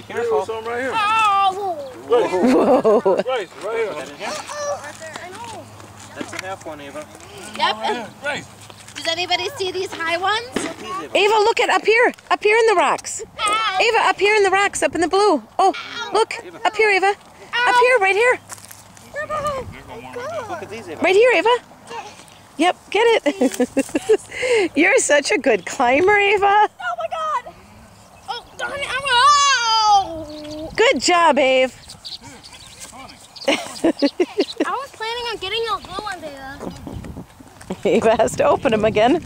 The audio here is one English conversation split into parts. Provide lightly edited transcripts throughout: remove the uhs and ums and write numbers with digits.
Careful. Some right here. Oh! Whoa. Right here. Put that in here. I know. That's a half one, Ava. Yep. Right. Does anybody see these high ones? Ava, look at up here in the rocks. Ava, up here in the rocks, up in the blue. Oh, look, up here, Ava. Up here, right here. Look at these, Ava. Right here, Ava. Yep, get it. You're such a good climber, Ava. Oh my god! Oh, darn it! Oh! Good job, Ave. I was planning on getting those blue ones, Ava. Ava has to open them again.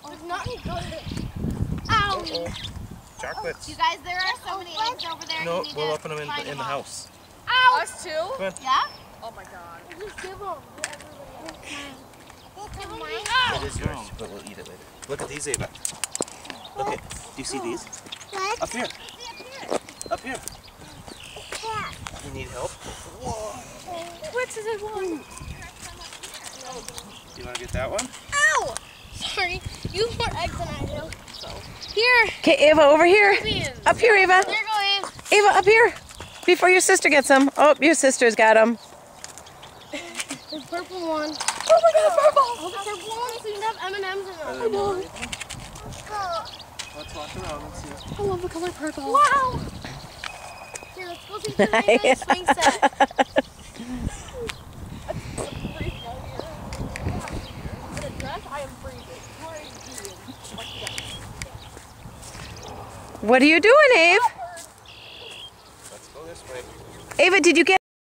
There's nothing good. Ow! Chocolates. You guys, there are so many eggs over there. No, you need we'll to open them find in the all. house. Ow! Us too? Come on. Yeah? Oh my god. Just give them. It is yours, but we'll eat it later. Look at these, Ava. Look at. Do you see these? What? Up here. Up here. You need help? What does it want? Do you want to get that one? Ow! Sorry, you have more eggs than I do. Here. Okay, Ava, over here. Up here, Ava. There you go, Abe. Ava, up here. Before your sister gets them. Oh, your sister's got them. The purple one. Oh my god, purple! Oh, the purple one seem to have M&Ms in them. I know. Let's walk around and see. I love the color purple. Wow! Here, let's go see if there's any nice swing set. What are you doing, Ava? Let's go this way. Ava, did you get